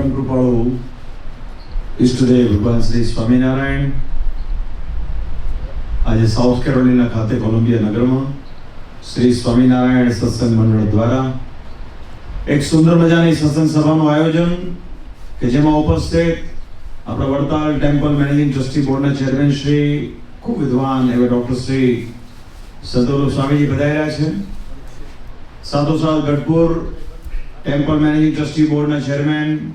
પરમ કૃપાળુ ઈષ્ટદેવ ભગવાન શ્રી સ્વામિનારાયણ આજે સાઉથ કેરોલિના ખાતે કોલંબિયા નગરમાં શ્રી સ્વામિનારાયણ સત્સંગ મંડળ દ્વારા એક સુંદર મજાની સત્સંગ સભાનું આયોજન કે જેમાં ઉપસ્થિત આપણા વડતાલ ટેમ્પલ મેનેજિંગ ટ્રસ્ટી બોર્ડના ચેરમેન શ્રી ખૂબ વિદ્વાન એવા ડૉક્ટર શ્રી સંતોષ સ્વામીજી પધાર્યા છે. સાથોસાથ ગઢપુર ટેમ્પલ મેનેજિંગ ટ્રસ્ટી બોર્ડના ચેરમેન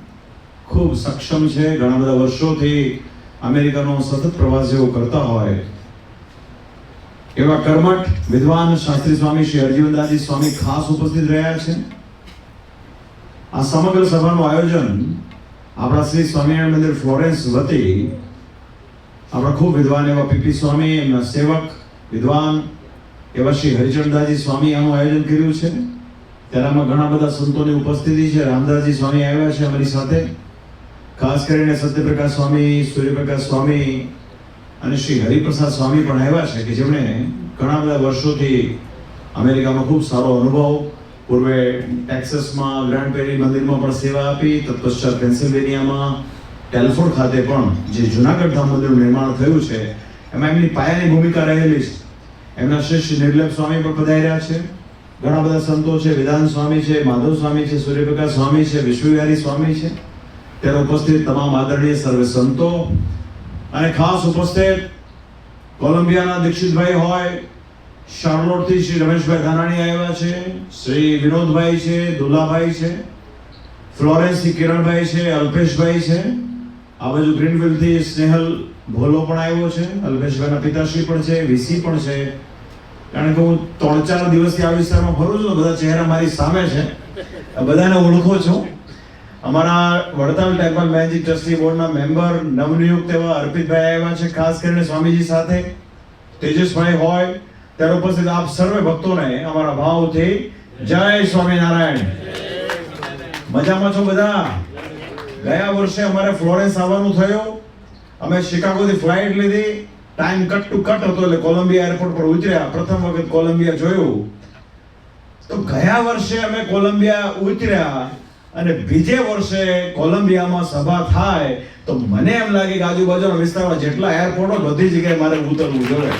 ખૂબ સક્ષમ છે, ઘણા બધા વર્ષોથી અમેરિકાનો સતત પ્રવાસ જેવો કરતા હોય એવા કર્મઠ વિદ્વાન શાસ્ત્રી સ્વામી શ્રી હરજીવનદાસજી સ્વામી ખાસ ઉપસ્થિત રહ્યા છે. આ સમગ્ર સભાનું આયોજન આપણા શ્રી સ્વામિનારાયણ મંદિર ફ્લોરેન્સ વતી આપણા ખૂબ વિદ્વાન એવા પીપી સ્વામી, એમના સેવક વિદ્વાન એવા શ્રી હરિચરણદાસજી સ્વામી આનું આયોજન કર્યું છે. ત્યારે આમાં ઘણા બધા સંતોની ઉપસ્થિતિ છે. રામદાસજી સ્વામી આવ્યા છે અમારી સાથે, ખાસ કરીને સત્યપ્રકાશ સ્વામી, સૂર્યપ્રકાશ સ્વામી અને શ્રી હરિપ્રસાદ સ્વામી પણ આવ્યા છે કે જેમણે ઘણા બધા વર્ષોથી અમેરિકામાં ખૂબ સારો અનુભવ, પૂર્વે ટેક્સાસમાં ગ્રાન્ડ પેરી મંદિરમાં પણ સેવા આપી, તત્પશ્ચાત પેન્સિલ્વેનિયામાં ટેલફોર્ડ ખાતે પણ જે જુનાગઢ ધામ મંદિરનું નિર્માણ થયું છે એમાં એમની પાયાની ભૂમિકા રહેલી છે. એમના શ્રી નિર્લેપ સ્વામી પણ પધાર્યા છે. ઘણા બધા સંતો છે, વેદાંત સ્વામી છે, માધવ સ્વામી છે, સૂર્યપ્રકાશ સ્વામી છે, વિશ્વવિહારી સ્વામી છે. ત્યારે ઉપસ્થિત તમામ આદરણીય સર્વે સંતો અને ખાસ ઉપસ્થિત કોલંબિયાના દીક્ષિતભાઈ હોય, શાર્લોટથી શ્રી રમેશભાઈ ધાનાણી આવ્યા છે, શ્રી વિનોદભાઈ છે, દુલાભાઈ છે, ફ્લોરેન્સથી કિરણભાઈ છે, અલ્પેશભાઈ છે, આ બાજુ ગ્રીનવિલથી સ્નેહલ ભોલો પણ આવ્યો છે, અલ્પેશભાઈના પિતાશ્રી પણ છે, વીસી પણ છે. કારણ કે હું 3-4 દિવસથી આ વિસ્તારમાં ફરું છું, બધા ચહેરા મારી સામે છે, બધાને ઓળખો છો. અમારા વડતાલ ટેમ્પલ મેનેજિંગ ટ્રસ્ટી બોર્ડના મેમ્બર નવનિયુક્ત એવા અર્પિતભાઈ આવ્યા છે, ખાસ કરીને સ્વામીજી સાથે તેજસભાઈ હોય. ત્યારે ઉપસ્થિત આપ સર્વે ભક્તોને અમારા ભાવથી જય સ્વામિનારાયણ. મજામાં છો બધા? ગયા વર્ષે અમારે ફ્લોરેન્સ આવવાનું થયું. અમે શિકાગોથી ફ્લાઇટ લીધી, ટાઈમ કટ ટુ કટ હતો એટલે કોલંબિયા એરપોર્ટ પર ઉતર્યા. પ્રથમ વખત કોલંબિયા જોયું. તો ગયા વર્ષે અમે કોલંબિયા ઉતર્યા અને બીજે વર્ષે કોલંબિયામાં સભા થાય તો મને એમ લાગે કે આજુબાજુના વિસ્તારમાં જેટલા એરપોર્ટો બધી જગ્યાએ મારે ઉતરવું જોઈએ.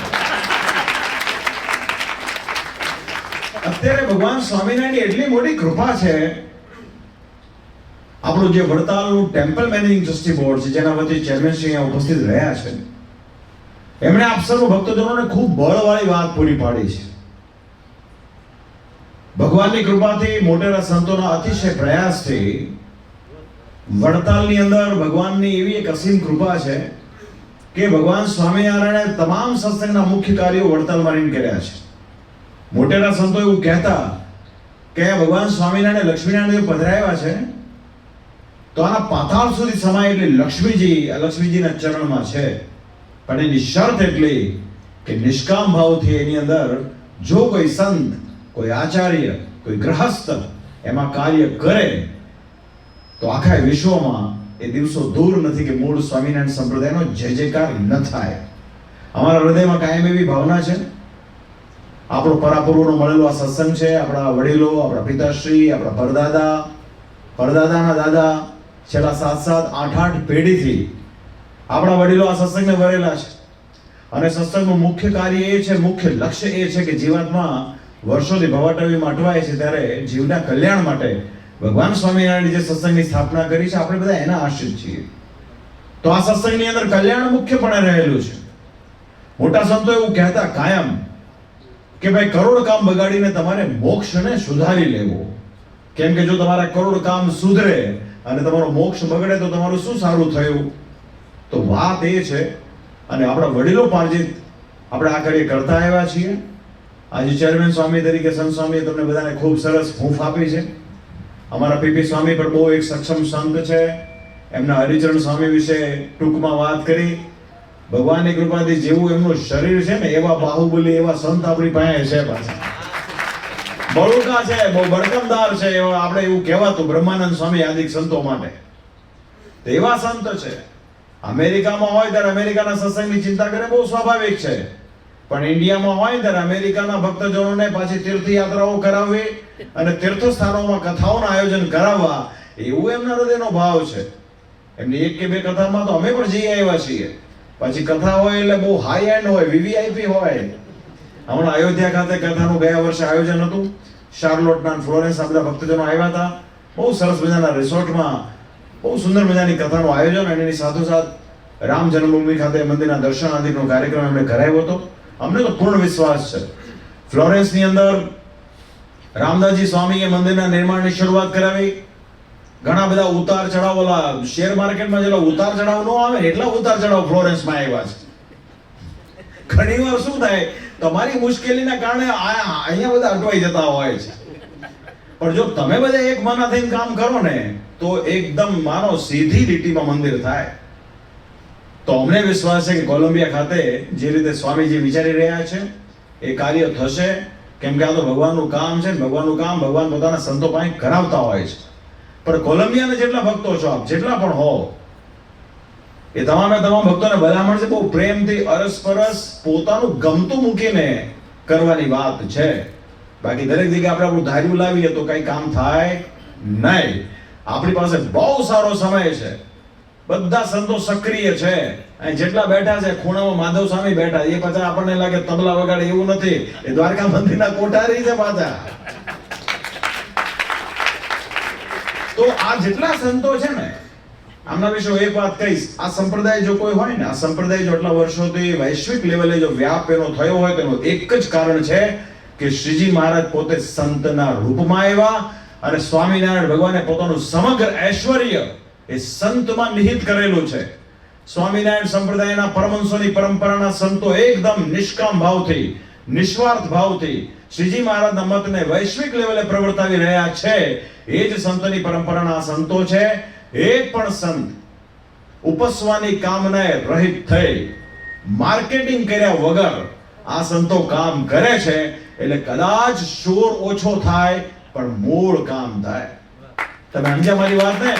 અત્યારે ભગવાન સ્વામિનારાયણની એટલી મોટી કૃપા છે. આપણું જે વડતાલનું ટેમ્પલ મેનેજિંગ ટ્રસ્ટી બોર્ડ છે જેના વતી ચેરમેન શ્રી અહીંયા ઉપસ્થિત રહ્યા છે, એમણે આપ સર્વ ભક્તજનોને ખૂબ બળવાળી વાત પૂરી પાડી છે. ભગવાનની કૃપાથી, મોટેરા સંતોના અતિશય પ્રયાસથી વડતાલની અંદર ભગવાનની એવી એક અસીમ કૃપા છે કે ભગવાન સ્વામિનારાયણે તમામ સત્સંગના મુખ્ય કાર્યો વડતાલમાં રહીને કર્યા છે. મોટેરા સંતો એવું કહેતા કે ભગવાન સ્વામિનારાયણ લક્ષ્મીનારાયણ પધરાવ્યા છે તો આના પાતાળ સુધી સમાય એટલે લક્ષ્મીજી, આ લક્ષ્મીજીના ચરણમાં છે. પણ એની શરત એટલી કે નિષ્કામ ભાવથી એની અંદર જો કોઈ સંત, કોઈ આચાર્ય, કોઈ ગ્રહસ્થ એમાં કાર્ય કરે તો આખા વિશ્વમાં એ દિવસો દૂર નથી કે મૂળ સ્વામિનારાયણ સંપ્રદાયનો જય જયકાર ન થાય. અમારા હૃદયમાં કાયમ એવી ભાવના છે. આપણો પરાપૂર્વનો મળેલો આ સત્સંગ છે. આપણા વડીલો, આપણા પિતાશ્રી, આપણા પરદાદા, પરદાદાના દાદા, છેલ્લા 7-8 પેઢીથી આપણા વડીલો આ સત્સંગને વરેલા છે. અને સત્સંગનું મુખ્ય કાર્ય એ છે, મુખ્ય લક્ષ્ય એ છે કે જીવાત્મા વર્ષોથી ભવાટવીમાં અટવાય છે ત્યારે જીવના કલ્યાણ માટે ભગવાન સ્વામિનારાયણ જે સત્સંગની સ્થાપના કરી છે, આપણે બધા એના આશ્રિત છીએ. તો આ સત્સંગની અંદર કલ્યાણ મુખ્યપણે રહેલું છે. મોટા સંતો એવું કહેતા કાયમ કે ભાઈ કરોડ કામ બગાડીને તમારે મોક્ષને સુધારી લેવો. કેમ કે જો તમારા કરોડ કામ સુધરે અને તમારો મોક્ષ બગડે તો તમારું શું સારું થયું? તો વાત એ છે, અને આપણા વડીલો પાર્જિત આપણે આ કાર્ય કરતા આવ્યા છીએ. આજે ચેરમેન સ્વામી તરીકે સંત સ્વામીએ તમને બધાને ખૂબ સરસ હૂંફ આપી છે. અમારા પીપી સ્વામી પણ બહુ એક સક્ષમ સંત છે. એમના હરિચરણ સ્વામી વિશે ટૂંકમાં વાત કરી. ભગવાનની કૃપાથી જેવું એમનું શરીર છે ને એવા બાહુબલી, એવા સંત આપણી પાસે છે. પાછા બળુકા છે, બહુ બળકમદાર છે, એવા આપણે એવું કહેવાતું બ્રહ્માનંદ સ્વામી આદિક સંતો માટે. એવા સંત છે. અમેરિકામાં હોય ત્યારે અમેરિકાના સત્સંગની ચિંતા કરે બહુ સ્વાભાવિક છે, પણ ઇન્ડિયામાં હોય ત્યારે અમેરિકાના ભક્તજનોને પાછી તીર્થયાત્રાઓ કરાવવી અને તીર્થસ્થાનોમાં કથાઓના આયોજન કરાવવા એવું એમના હૃદયનો ભાવ છે. એમની એક કે બે કથામાં તો અમે પણ જઈ આવ્યા છીએ. પછી કથા હોય એટલે બહુ હાઈ એન્ડ હોય, વીવીઆઈપી હોય. હમણાં અયોધ્યા ખાતે કથાનું ગયા વર્ષે આયોજન હતું. શાર્લોટના ફ્લોરેન્સ આ બધા ભક્તજનો આવ્યા હતા. બહુ સરસ મજાના રિસોર્ટમાં બહુ સુંદર મજાની કથાનું આયોજન, અને એની સાથોસાથ રામ જન્મભૂમિ ખાતે મંદિરના દર્શન આદિનો કાર્યક્રમ એમણે કરાવ્યો હતો. અમને તો પૂર્ણ વિશ્વાસ છે ફ્લોરેન્સની અંદર રામદાસજી સ્વામીએ મંદિરના નિર્માણની શરૂઆત કરાવી. ઘણા બધા ઉતાર ચઢાવ, ઓલા શેર માર્કેટમાં જેટલા ઉતાર ચઢાવ ન આવે એટલા ઉતાર ચઢાવ ફ્લોરેન્સમાં આવ્યા છે. ઘણીવાર શું થાય, તમારી મુશ્કેલીના કારણે અહીંયા બધા અટવાઈ જતા હોય છે. પણ જો તમે બધા એક મના થઈને કામ કરો ને તો એકદમ માનો સીધી લીટીમાં મંદિર થાય. તો અમને વિશ્વાસ છે કે કોલંબિયા ખાતે જે રીતે સ્વામીજી વિચારી રહ્યા છે એ કાર્ય થશે. કેમ કે આ તો ભગવાનનું કામ છે. ભગવાનનું કામ ભગવાન પોતાના સંતો પાસે કરાવતા હોય છે. પણ કોલંબિયાના જેટલા ભક્તો છો આપ, જેટલા પણ હો, એ તમામે તમામ ભક્તોને ભલામણ છે બહુ પ્રેમથી અરસપરસ પોતાનું ગમતું મૂકીને કરવાની વાત છે. બાકી દરેક જગ્યાએ આપણે આપણું ધાર્યું લાવીએ તો કઈ કામ થાય નહીં. આપણી પાસે બહુ સારો સમય છે. બધા સંતો સક્રિય છે. અહીં જેટલા બેઠા છે, ખૂણામાં માધવ સ્વામી બેઠા, એ પાછા આપણને લાગે તબલા વગાડે એવું નથી, એ દ્વારકા મંદિરના કોઠારી છે પાછા. તો આ જેટલા સંતો છે ને, આમના વિશે એક વાત કહીશ. આ સંપ્રદાય જો કોઈ હોય ને, આ સંપ્રદાય જો આટલા વર્ષોથી વૈશ્વિક લેવલે જો વ્યાપ એનો થયો હોય, તેનું એક જ કારણ છે કે શ્રીજી મહારાજ પોતે સંતના રૂપમાં આવ્યા, અને સ્વામિનારાયણ ભગવાને પોતાનું સમગ્ર ઐશ્વર્ય એ સંતમાં નિહિત કરેલું છે. સ્વામિનારાયણ સંપ્રદાયના પરમહંસોની પરંપરાના સંતો એકદમ નિષ્કામ ભાવથી, નિસ્વાર્થ ભાવથી શ્રીજી મહારાજના મતને વૈશ્વિક લેવલે પ્રવર્તાવી રહ્યા છે. એ જ સંતની પરંપરાના સંતો છે. એક પણ સંત ઉપસવાની કામનાએ રહિત થઈ, માર્કેટિંગ કર્યા વગર આ સંતો કામ કરે છે. એટલે કદાચ શોર ઓછો થાય પણ મૂળ કામ થાય. તમે સમજ્યા મારી વાત ને?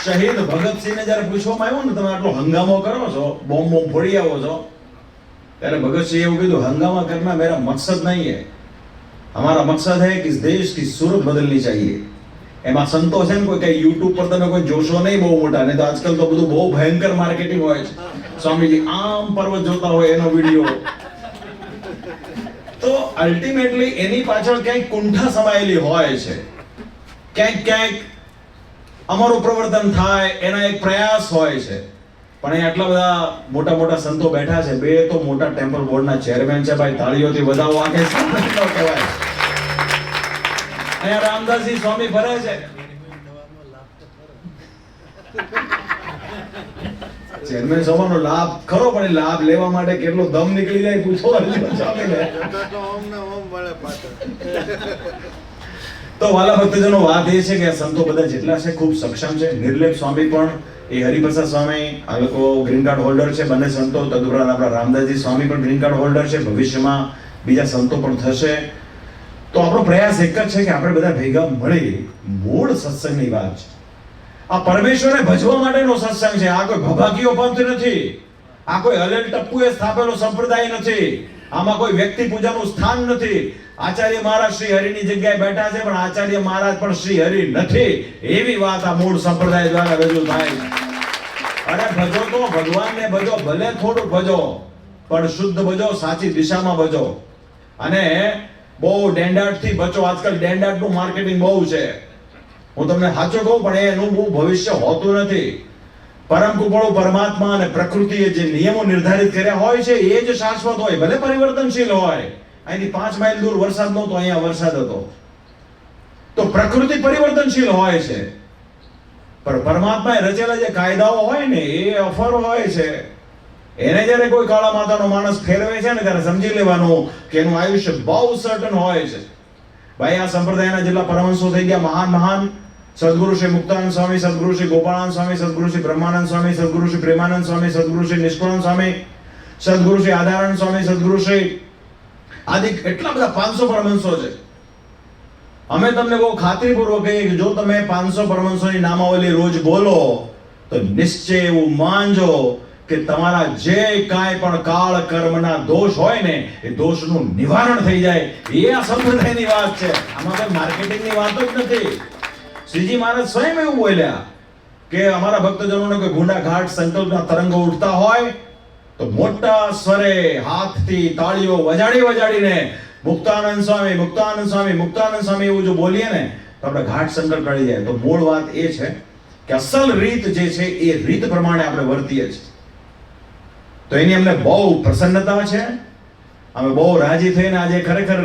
શહીદ ભગતસિંહને જ્યારે પૂછવામાં આવ્યું ને, તમે આટલો હંગામો કરો છો, બોમ્બ ફોડી આવો છો, ત્યારે ભગતસિંહ એવું કીધું, હંગાमा करना मेरा मकसद नहीं है, हमारा मकसद है कि इस देश की सूरत बदलनी चाहिए. એમાં સંતો છે ને, કોઈ કઈ યુટ્યુબ પર તમે કોઈ જોશો નહીં બહુ મોટા, નહીં તો આજકાલ તો બધું બહુ ભયંકર માર્કેટિંગ હોય છે. સ્વામીજી આમ પર્વત જોતા હોય એનો વિડીયો. તો અલ્ટિમેટલી એની પાછળ ક્યાંક કુંઠા સમાયેલી હોય છે. ક્યાંક ક્યાંક અમારું પ્રવર્તન થાય એના એક પ્રયાસ હોય છે. પણ અહીં આટલા બધા મોટા મોટા સંતો બેઠા છે. બે તો મોટા ટેમ્પલ બોર્ડના ચેરમેન છે. ભાઈ તાળીઓથી વધાવો, આખે સંતો કહેવાય. અહીંયા રામદાસજી સ્વામી ફરે છે. ચેરમેન સભાનો લાભ ખરો, પણ લાભ લેવા માટે કેટલો દમ નીકળી જાય પૂછો. તો વાલા ભક્તજનો, વાત એ છે કે આ સંતો બધા જેટલા છે ખૂબ સક્ષમ છે. નિર્લેપ સ્વામી પણ, એ હરિપ્રસાદ સ્વામી, આ લોકો ગ્રીન કાર્ડ હોલ્ડર છે, બંને સંતો. તદુપરાંત આપણા રામદાસજી સ્વામી પણ ગ્રીન કાર્ડ હોલ્ડર છે. ભવિષ્યમાં બીજા સંતો પણ થશે. તો આપણો પ્રયાસ એક જ છે કે આપણે બધા ભેગા મળી મૂળ સત્સંગની વાત છે. આ પરમેશ્વરને ભજવા માટેનો સત્સંગ છે. આ કોઈ ભભાકીઓ પંથ નથી. આ કોઈ હલેલ ટપ્પુએ સ્થાપેલો સંપ્રદાય નથી. આમાં કોઈ વ્યક્તિ પૂજાનું સ્થાન નથી. આચાર્ય મહારાજ શ્રી હરિની જગ્યાએ બેઠા છે, પણ આચાર્ય મહારાજ પણ શ્રી હરિ નથી. એવી વાત આ મૂળ સંપ્રદાય દ્વારા રજૂ થાય છે. અરે ભજો તો ભગવાનને ભજો, ભલે થોડું ભજો, પણ શુદ્ધ ભજો, સાચી દિશામાં ભજો. અને બહુ ડેન્ડાટથી બચો. આજકાલ ડેન્ડાટનું માર્કેટિંગ બહુ છે. હું તમને સાચું કહું, પણ એનું બહુ ભવિષ્ય હોતું નથી. પરમ કૃપાળુ પરમાત્મા અને પ્રકૃતિએ જે નિયમો નિર્ધારિત કર્યા હોય છે એ જ શાશ્વત હોય, ભલે પરિવર્તનશીલ હોય. અહીંથી 5 માઇલ દૂર વરસાદ નહોતો, અહીંયા વરસાદ હતો. તો પ્રકૃતિ પરિવર્તનશીલ હોય છે, પણ પરમાત્માએ રચેલા જે કાયદાઓ હોય ને એ અફર હોય છે. એને જ્યારે કોઈ કાળા માતાનો માણસ ફેરવે છે ને, ત્યારે સમજી લેવાનું કે એનું આયુષ્ય બહુ સર્ટન હોય છે. ભાઈ, આ સંપ્રદાયના જેટલા પરમહંસો થઈ ગયા, મહાન મહાન, સદગુરુ શ્રી મુક્તાનંદ સ્વામી, સદગુરુ શ્રી ગોપાળાનંદ સ્વામી, સદગુરુ શ્રી બ્રહ્માનંદ સ્વામી, સદગુરુ શ્રી પ્રેમાનંદ સ્વામી, સદગુરુ શ્રી નિષ્કુળાનંદ સ્વામી, સદગુરુ શ્રી આધારાનંદ સ્વામી, સદગુરુ શ્રી આદિ, એટલા બધા 500 પરમહંસો છે. અમે તમને બહુ ખાતરીપૂર્વક કહીએ કે જો તમે 500 પરમહંસોની નામાવલી રોજ બોલો તો નિશ્ચય એવું માનજો કે તમારા જે કાંઈ પણ કાળ કર્મના દોષ હોય ને એ દોષનું નિવારણ થઈ જાય. એ આ સંપ્રદાયની વાત છે. આમાં કોઈ માર્કેટિંગની વાતો જ નથી. શ્રીજી મહારાજ સ્વયં એવું બોલ્યા કે અમારા ભક્તજનોને કોઈ ગુંડા ઘાટ સંકલ્પના તરંગો ઉઠતા હોય તો મોટા સ્વરે હાથથી તાળીઓ વજાડીને મુક્તાનંદ સ્વામી, મુક્તાનંદ સ્વામી, મુક્તાનંદ સ્વામી એવું જો બોલીએ ને તો આપણે ઘાટ સંકલ્પ કરી જાય. તો મૂળ વાત એ છે કે અસલ રીત જે છે એ રીત પ્રમાણે આપણે વર્તીએ છીએ. તો એની અમને બહુ પ્રસન્નતા છે. અમે બહુ રાજી થઈને આજે ખરેખર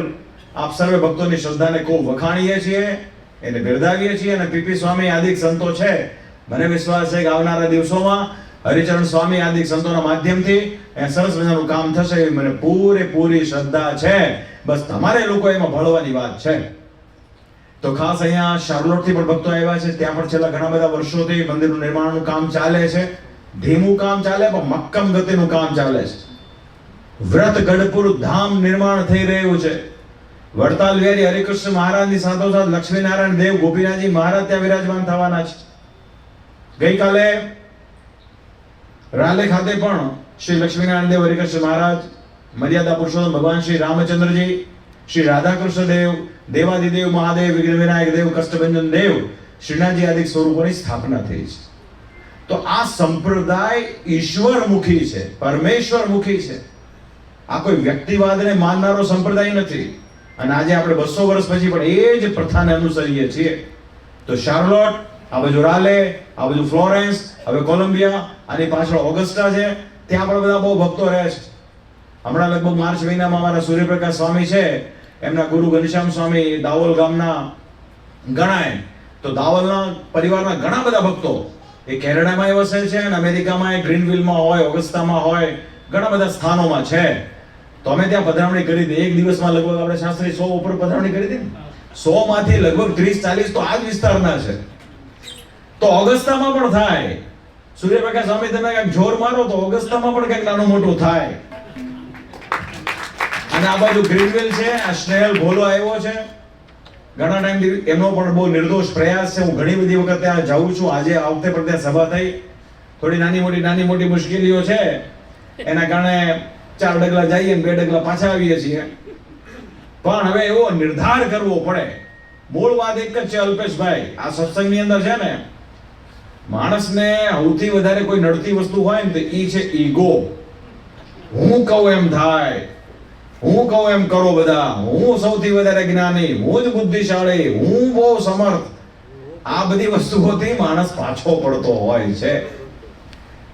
આપ સર્વે ભક્તોની શ્રદ્ધાને ખૂબ વખાણીએ છીએ, એને બિરદાવીએ છીએ. અને પીપી સ્વામી આદિક સંતો છે, મને વિશ્વાસ છે કે આવનારા દિવસોમાં હરિચરણ સ્વામી આદિક સંતોના માધ્યમથી એ સરસ મજાનું કામ થશે એવી મને પૂરેપૂરી શ્રદ્ધા છે. બસ તમારે લોકો એમાં ભળવાની વાત છે. તો ખાસ અહીંયા શાર્લોટથી પણ ભક્તો આવ્યા છે. ત્યાં પણ છેલ્લા ઘણા બધા વર્ષોથી મંદિરનું નિર્માણનું કામ ચાલે છે. ધીમું કામ ચાલે પણ મક્કમ ગતિનું કામ ચાલે છે. વ્રત ગઢપુર ધામ નિર્માણ થઈ રહ્યું છે. વડતાલ વિહારી હરિકૃષ્ણ મહારાજની સાથોસાથ લક્ષ્મીનારાયણ દેવ ગોપીનાથજી મહારાજ ત્યાં વિરાજમાન થવાના છે. ગઈકાલે રાલે ખાતે પણ શ્રી લક્ષ્મીનારાયણ દેવ હરિકૃષ્ણ મહારાજ, મર્યાદા પુરુષોત્તમ ભગવાન શ્રી રામચંદ્રજી, શ્રી રાધાકૃષ્ણ દેવ, દેવાદિદેવ મહાદેવ, વિઘ્ન વિનાયક દેવ, કષ્ટભંજન દેવ, શ્રીનાથજી આદિ સ્વરૂપોની સ્થાપના થઈ છે. તો આ સંપ્રદાય ઈશ્વરમુખી છે, પરમેશ્વરમુખી છે. આ કોઈ વ્યક્તિવાદને માનનારો સંપ્રદાય નથી. અને આજે આપણે 200 વર્ષ પછી પણ એ જ પ્રથાને અનુસરીએ છીએ. તો શાર્લોટ, આ બાજુ રાલે, આ બાજુ ફ્લોરેન્સ, હવે કોલંબિયા, આની પાછળ ઓગસ્ટા છે, ત્યાં પણ બધા બહુ ભક્તો રહે છે. હમણાં લગભગ માર્ચ મહિનામાં અમારા સૂર્યપ્રકાશ સ્વામી છે, એમના ગુરુ ઘનશ્યામ સ્વામી દાવોલ ગામના ગણાય. તો દાવોલના પરિવારના ઘણા બધા ભક્તો એ કેનેડામાં વસે છે અને અમેરિકામાં ગ્રીનવિલમાં હોય, ઓગસ્ટામાં હોય, ઘણા બધા સ્થાનોમાં છે. તો અમે ત્યાં પધરામણી કરી હતી. એક દિવસમાં લગભગ આપણે શાસ્ત્રી 100 ઉપર પધરામણી કરી હતી ને. 100 માંથી લગભગ 30-40 તો આ જ વિસ્તારના છે. તો ઓગસ્ટામાં પણ થાય. સૂર્યપ્રકાશ સ્વામી તમે કંઈક જોર મારો તો ઓગસ્ટામાં પણ કંઈક નાનું મોટું થાય. અને આ બાજુ ગ્રીનવિલ છે, આ સ્નેહલ ભોલો આવ્યો છે. ઘણા ટાઈમથી એમનો પણ બહુ નિર્દોષ પ્રયાસ છે. હું ઘણી બધી વખત ત્યાં જાઉં છું. આજે આ વખતે પણ ત્યાં સભા થઈ. થોડી નાની મોટી મુશ્કેલીઓ છે, એના કારણે 4 ડગલા જઈએ ને 2 ડગલા પાછા આવીએ છીએ. પણ હવે એવો નિર્ધાર કરવો પડે. મૂળ વાત એક જ છે અલ્પેશભાઈ, આ સત્સંગની અંદર છે ને, માણસને સૌથી વધારે કોઈ નડતી વસ્તુ હોય ને તો ઈ છે ઈગો. હું કહું એમ થાય, હું કહું એમ કરો બધા, હું સૌથી વધારે જ્ઞાની, હું જ બુદ્ધિશાળી, હું બહુ સમર્થ. આ બધી વસ્તુઓથી માણસ પાછો પડતો હોય છે.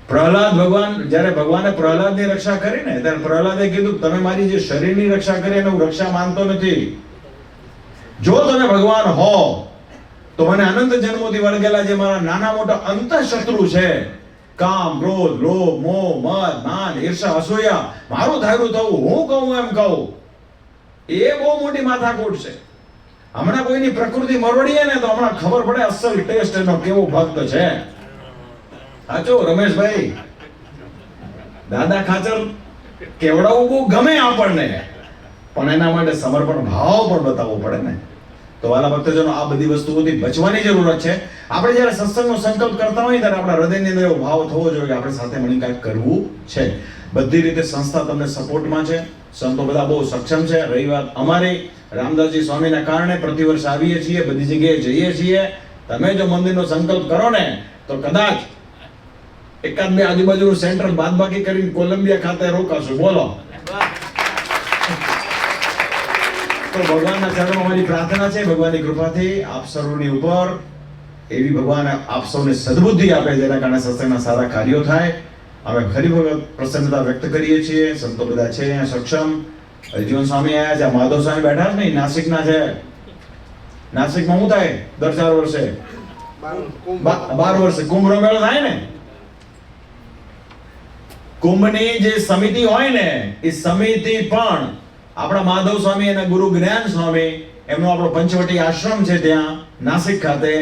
પ્રહલાદ ભગવાન, જ્યારે ભગવાને પ્રહલાદની રક્ષા કરી ને ત્યારે પ્રહલાદે કીધું તમે મારી જે શરીરની રક્ષા કરી એને હું રક્ષા માનતો નથી. જો તમે ભગવાન હો તો મને અનંત જન્મોથી વળગેલા જે મારા નાના મોટા અંતઃશત્રુ છે, કામ, ક્રોધ, લોભ, મોહ, મદ, માન, ઈર્ષા, અસૂયા, મારું ધાર્યું થવું, હું કહું એમ કહું, એ બહુ મોટી માથાકૂટ છે. હમણાં કોઈની પ્રકૃતિ મરવડીએ ને તો હમણાં ખબર પડે અસલ ટેસ્ટ એનો કેવો ભક્ત છે. સાચો રમેશભાઈ, દાદા ખાચર કેવડાવવું બહુ ગમે આપણને, પણ એના માટે સમર્પણ ભાવ પણ બતાવવો પડે ને. તો વાલા ભક્તજનો, આ બધી વસ્તુઓથી બચવાની જરૂરત છે. આપણે જ્યારે સત્સંગનો સંકલ્પ કરતા હોઈએ ત્યારે આપણા હૃદયની અંદર એવો ભાવ થવો જોઈએ કે આપણે સાથે મળીને કંઈક કરવું છે. બધી રીતે સંસ્થા તમને સપોર્ટમાં છે, સંતો બધા બહુ સક્ષમ છે. રહી વાત અમારી, રામદાસજી સ્વામીના કારણે પ્રતિવર્ષ આવીએ છીએ, બધી જગ્યાએ જઈએ છીએ. તમે જો મંદિરનો સંકલ્પ કરો ને તો કદાચ એકાદ બે આજુબાજુનું સેન્ટર બાદબાકી કરીને કોલંબિયા ખાતે રોકાશું. બોલો. તો ભગવાનના ચરણમાં મારી પ્રાર્થના છે, ભગવાનની કૃપાથી આપ સર્વની ઉપર એવી ભગવાન આપ સૌને સદબુદ્ધિ આપે જેના કારણે સત્સંગના સારા કાર્યો થાય. અમે ફરી વખત પ્રસન્નતા વ્યક્ત કરીએ છીએ. સંતો બધા છે અહીંયા સક્ષમ. હરિજીવન સ્વામી આયા છે, માધવ સ્વામી બેઠા જ નહીં, નાસિકના છે. નાસિકમાં શું થાય દર 4 વર્ષે? 12 વર્ષે કુંભ મેળો થાય ને. કુંભની જે સમિતિ હોય ને એ સમિતિ પણ આપણા માધવ સ્વામી અને ગુરુ જ્ઞાન સ્વામી, એમનો આપણો પંચવટી આશ્રમ છે ત્યાં નાસિક ખાતે.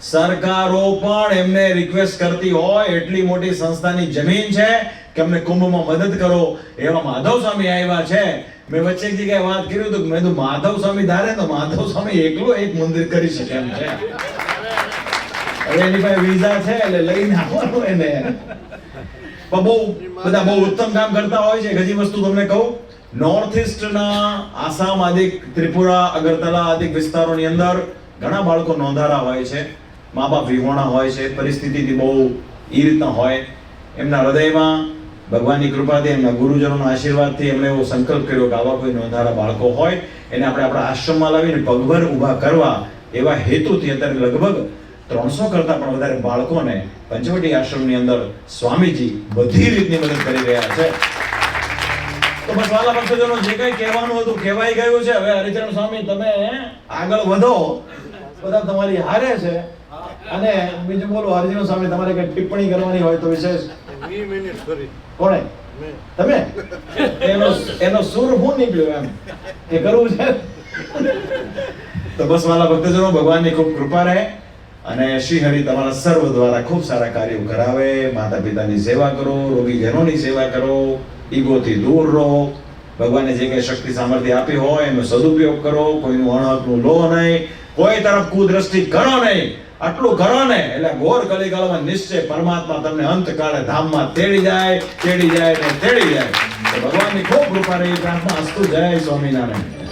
સરકારો પણ એમને રિક્વેસ્ટ કરતી હોય એટલી મોટી સંસ્થાની જમીન છે કે અમને કુંભમાં મદદ કરો. એવા માધવ સ્વામી આવ્યા છે. મેં વચ્ચે એક જગ્યાએ વાત કરી તો મેં કીધું માધવ સ્વામી ધારે તો માધવ સ્વામી એકલો એક મંદિર કરી શકે એમ છે. હવે એની પાસે વિઝા છે એટલે લઈને આવવાનું એને. પણ બહુ ઉત્તમ કામ કરતા હોય છે. હજી વસ્તુ તમને કહું, નોર્થ ઈસ્ટના આસામ આદિક, ત્રિપુરા, અગરતલા આદિક વિસ્તારોની અંદર ઘણા બાળકો નોંધારા હોય છે, મા બાપ વિહોણા હોય છે, પરિસ્થિતિથી બહુ એ રીતના હોય, એમના હૃદયમાં ભગવાનની કૃપાથી, એમના ગુરુજનોના આશીર્વાદથી એમણે એવો સંકલ્પ કર્યો કે આવા કોઈ નોંધારા બાળકો હોય એને આપણે આપણા આશ્રમમાં લાવીને પગભર ઊભા કરવા એવા હેતુથી અત્યારે લગભગ 300 કરતાં પણ વધારે બાળકોને પંચવટી આશ્રમની અંદર સ્વામીજી બધી રીતની મદદ કરી રહ્યા છે. તો બસ વાલા ભક્તજનો, જે કંઈ કહેવાનું હતું કહેવાઈ ગયું છે. હવે હરિચરણ સ્વામી તમે આગળ વધો, બધા તમારી હારે છે. અને બીજું બોલો, હરિચરણ સ્વામી તમારે કઈ ટિપ્પણી કરવાની હોય તો વિશેષ. 20 મિનિટ કરી. કોણે? તમે? એનો સુર હું નીકળ્યો એમ કે કરવું છે. તો બસ વાલા ભક્તજનો, ભગવાનની ખૂબ કૃપા રહે અને શ્રી હરિ તમારા સર્વ દ્વારા ખૂબ સારા કાર્યો કરાવે. માતા પિતાની સેવા કરો, રોગીજનોની સેવા કરો, ઈગોથી દૂર રહો. ભગવાને જે કંઈ શક્તિ સામર્થ્ય આપી હોય એનો સદુપયોગ કરો. કોઈનું અણહકનું લો નહીં, કોઈ તરફ કુદ્રષ્ટિ કરો નહીં. આટલું કરો ને એટલે ઘોર કલિકાળમાં નિશ્ચય પરમાત્મા તમને અંતકાળે ધામમાં તેડી જાય ને તેડી જાય. તો ભગવાનની ખૂબ કૃપા રહી. પ્રાર્થના અસ્તુ. જય સ્વામિનારાયણ.